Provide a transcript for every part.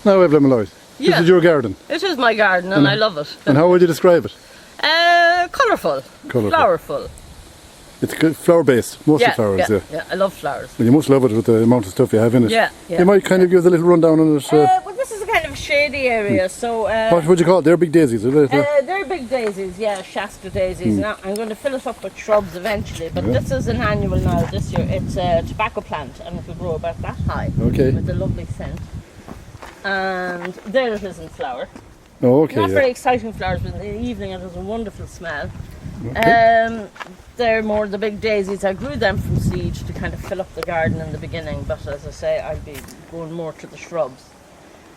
Now, Evelyn Mulloy, this is your garden. It is my garden and I love it. And how would you describe it? Colourful. Flowerful. It's flower-based, mostly flowers, yeah. I love flowers. Well, you must love it with the amount of stuff you have in it. Yeah. You might kind of give us a little rundown on it. Well, this is a kind of a shady area, so... what would you call it? They're big daisies, are they? They're big daisies, yeah, Shasta daisies. Now, I'm going to fill it up with shrubs eventually, but this is an annual now this year. It's a tobacco plant, and it will grow about that high. Okay. With a lovely scent. And there it is in flower. Oh, okay. Not very exciting flowers, but in the evening it has a wonderful smell. Okay. They're more the big daisies. I grew them from seed to kind of fill up the garden in the beginning, but as I say, I'll be going more to the shrubs.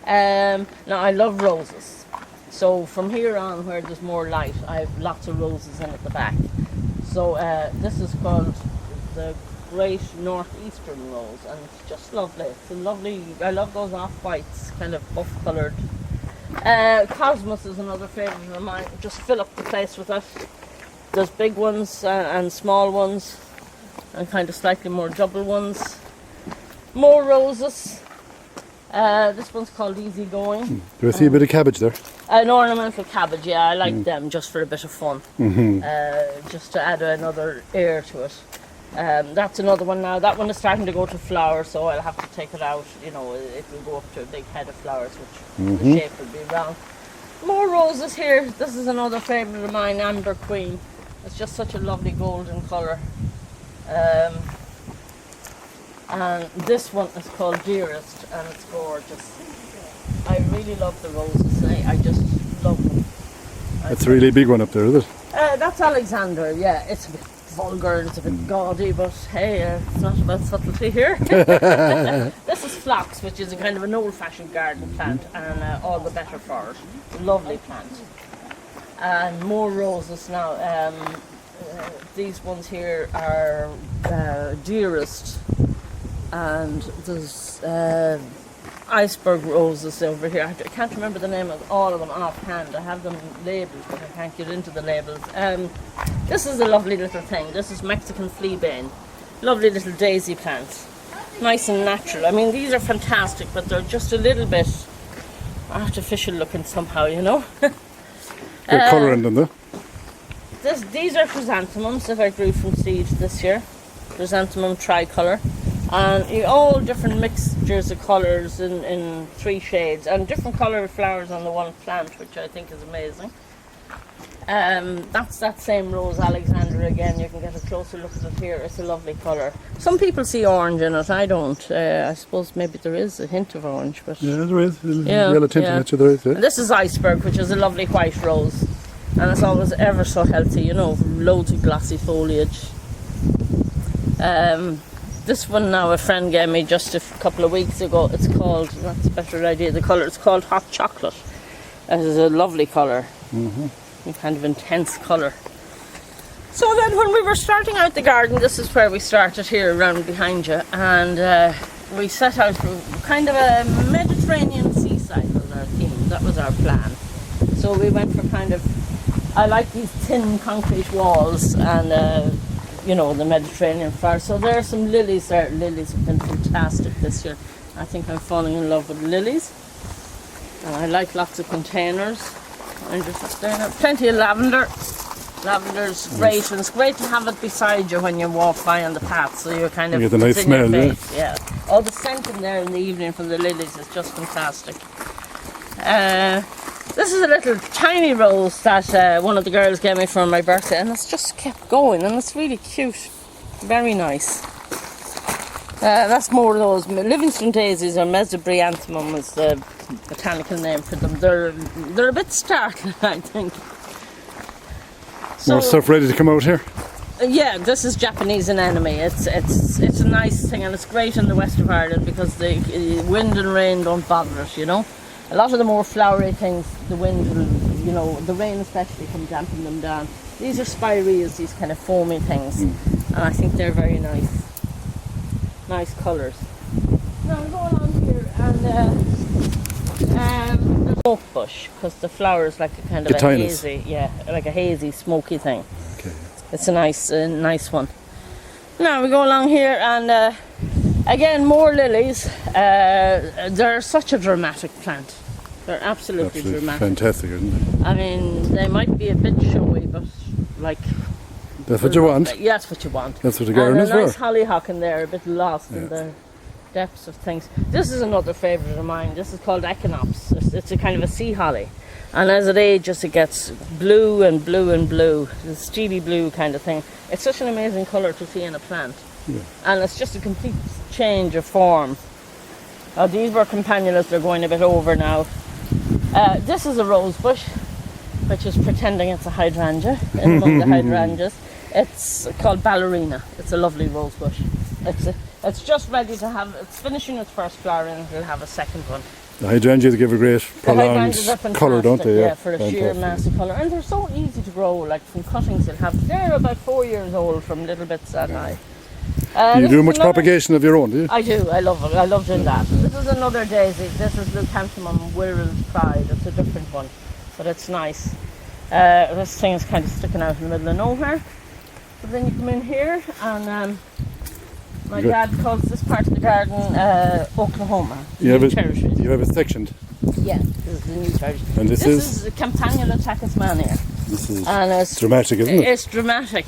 Now I love roses, so from here on where there's more light, I have lots of roses in at the back. So this is called the Great Northeastern Rose, and it's just lovely. It's a lovely, I love those off-whites, kind of buff coloured. Cosmos is another favourite of mine. Just fill up the place with it. There's big ones and small ones, and kind of slightly more double ones. More roses. This one's called Easy Going. Do I see a bit of cabbage there? An ornamental cabbage, yeah, I like them just for a bit of fun. Just to add another air to it. That's another one now. That one is starting to go to flower, so I'll have to take it out. You know, it will go up to a big head of flowers, which the shape will be round. More roses here. This is another favourite of mine, Amber Queen. It's just such a lovely golden colour. And this one is called Dearest, and it's gorgeous. I really love the roses. I just love them. That's a really big one up there, is it? That's Alexander, yeah. It's a bit vulgar and it's a bit gaudy, but hey, it's not about subtlety here. This is Phlox, which is a kind of an old-fashioned garden plant, and all the better for it. Lovely plant. And more roses now. These ones here are Dearest, and there's iceberg roses over here. I can't remember the name of all of them offhand. I have them labelled, but I can't get into the labels. This is a lovely little thing. This is Mexican fleabane. Lovely little daisy plants. Nice and natural. I mean, these are fantastic, but they're just a little bit artificial looking somehow, you know. They're colouring them, though. These are chrysanthemums that I grew from seed this year. Chrysanthemum tricolour. And all different mixtures of colours in 3 shades, and different colour flowers on the one plant, which I think is amazing. That's that same rose, Alexander, again. You can get a closer look at it here. It's a lovely colour. Some people see orange in it, I don't. I suppose maybe there is a hint of orange, but yeah, there is. A yellow tint in it, there is. Yeah. And this is iceberg, which is a lovely white rose, and it's always ever so healthy, you know, loads of glossy foliage. This one now a friend gave me just a couple of weeks ago. It's called, that's a better idea, the colour, it's called Hot Chocolate. It is a lovely colour. A kind of intense colour. So then when we were starting out the garden, this is where we started here around behind you, and we set out for kind of a Mediterranean seaside was our theme. That was our plan. So we went for kind of, I like these thin concrete walls and you know, the Mediterranean flowers. So there are some lilies there. Lilies have been fantastic this year. I think I'm falling in love with lilies. And I like lots of containers. And just there now. Plenty of lavender. Lavender's great, and it's great to have it beside you when you walk by on the path, so you're kind of, you get the nice smell, yeah. All the scent in there in the evening from the lilies is just fantastic. This is a little tiny rose that one of the girls gave me for my birthday, and it's just kept going, and it's really cute. Very nice. That's more of those Livingston daisies, or Mesobryanthemum is the botanical name for them. They're a bit startling, I think. More stuff ready to come out here? Yeah, this is Japanese anemone. It's a nice thing, and it's great in the west of Ireland because the wind and rain don't bother it, you know. A lot of the more flowery things, the wind will, you know, the rain especially can dampen them down. These are spireas, these kind of foamy things, and I think they're very nice. Nice colours. Now I'm going on here and the smoke bush, because the flower is like a kind of a hazy, yeah, like a hazy, smoky thing. Okay. It's a nice one. Now we go along here, and Again, more lilies. They're such a dramatic plant. They're absolutely dramatic. Fantastic, isn't it? I mean, they might be a bit showy, but like... That's what you want. Yeah, that's what you want. That's what the garden is for. And a nice for. hollyhock in there, a bit lost in the depths of things. This is another favourite of mine. This is called Echinops. It's a kind of a sea holly. And as it ages, it gets blue and blue and blue. The steely blue kind of thing. It's such an amazing colour to see in a plant. Yeah. And it's just a complete change of form. These were campanulus, they're going a bit over now. This is a rose bush, which is pretending it's a hydrangea in among the hydrangeas. It's called ballerina. It's a lovely rose bush. It's just ready to have, it's finishing its first flower and it'll have a second one. The hydrangeas give a great prolonged colour, don't they? Yeah, for a sheer mass of colour. And they're so easy to grow, like from cuttings you'll have. They're about 4 years old from little bits that high. You do much propagation of your own, do you? I do, I love it. I love doing that. This is another daisy. This is Leucanthemum Wirrell's Pride. It's a different one, but it's nice. This thing is kind of sticking out in the middle of nowhere. But then you come in here and my dad calls this part of the garden Oklahoma. You have it sectioned. Yeah, this is the new territory. And this is Campanula tachysmania. This is it's dramatic, isn't it? It's dramatic.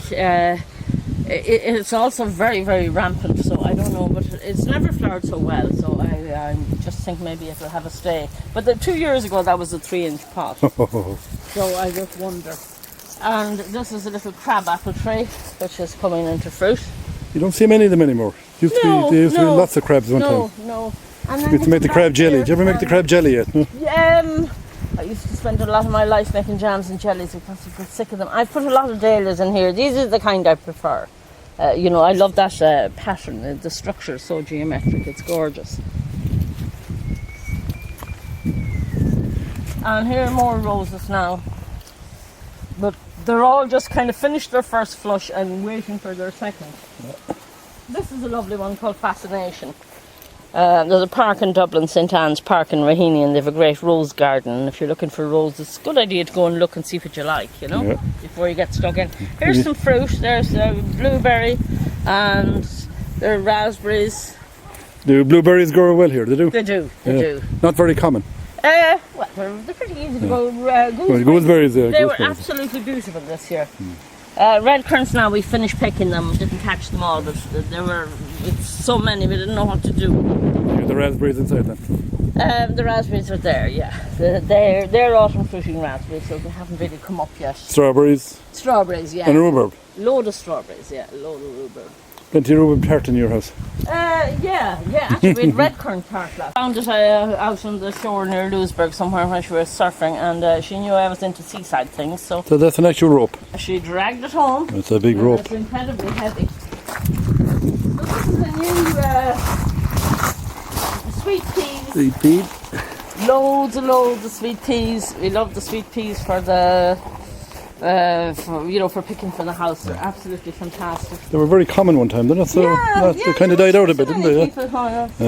It's also very, very rampant, so I don't know, but it's never flowered so well, so I just think maybe it'll have a stay. But 2 years ago that was a 3-inch pot, so I just wonder. And this is a little crab apple tree, which is coming into fruit. You don't see many of them anymore. There used to be lots of crabs one time. No. We used to make the crab jelly. Did you ever make the crab jelly yet? I used to spend a lot of my life making jams and jellies because I got sick of them. I put a lot of dahlias in here. These are the kind I prefer. I love that pattern. The structure is so geometric. It's gorgeous. And here are more roses now. But they're all just kind of finished their first flush and waiting for their second. This is a lovely one called Fascination. There's a park in Dublin, St Anne's Park in Raheny, and they have a great rose garden. And if you're looking for roses, it's a good idea to go and look and see what you like, before you get stuck in. Here's some fruit. There's blueberry and there are raspberries. Do blueberries grow well here? They do? They do. Not very common. Well, they're pretty easy to grow. Gooseberries. They were absolutely beautiful this year. Red currants now, we finished picking them, didn't catch them all, but it's so many we didn't know what to do. The raspberries inside then? The raspberries are there, yeah. They're autumn fruiting raspberries, so they haven't really come up yet. Strawberries? Strawberries, yeah. And rhubarb? Load of strawberries, yeah, load of rhubarb. Plenty of rhubarb tart in your house? Yeah, actually we had red currant tart last. Found it out on the shore near Louisburg somewhere when she was surfing, and she knew I was into seaside things, so that's an actual rope? She dragged it home. It's a big rope. It's incredibly heavy. So this is a new sweet peas. Sweet peas. Loads and loads of sweet peas. We love the sweet peas for for picking for the house. They're absolutely fantastic. They were very common one time, didn't it? They kind of died out a bit, didn't they?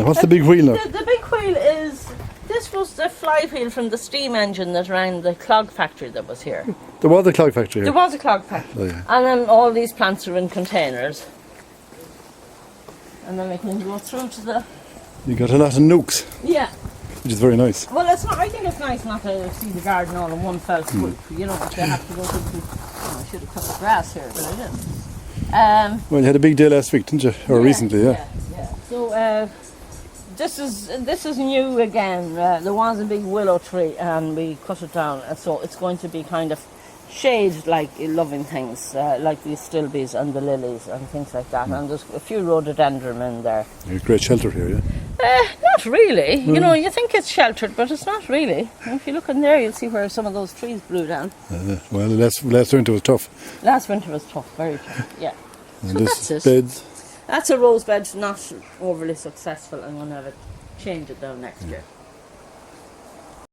What's the big wheel now? The big wheel is, this was the flywheel from the steam engine that ran the clog factory that was here. There was a clog factory here? There was a clog factory. Oh, yeah. And then all these plants are in containers. And then we can go through to the... You got a lot of nooks. Yeah. Which is very nice. Well, I think it's nice not to see the garden all in one fell swoop. But you have to go through. I should have cut the grass here, but I didn't. Well, you had a big day last week, didn't you? Or recently, yeah. So this is new again. There was a big willow tree, and we cut it down, and so it's going to be kind of shade like loving things, like the stilbes and the lilies and things like that. And there's a few rhododendron in there. There's great shelter here, yeah. Not really. You think it's sheltered, but it's not really. And if you look in there, you'll see where some of those trees blew down. Well, last winter was tough. Last winter was tough, very tough, yeah. And so that's it. Beds. That's a rose bed, not overly successful. I'm going to have it change it down next year.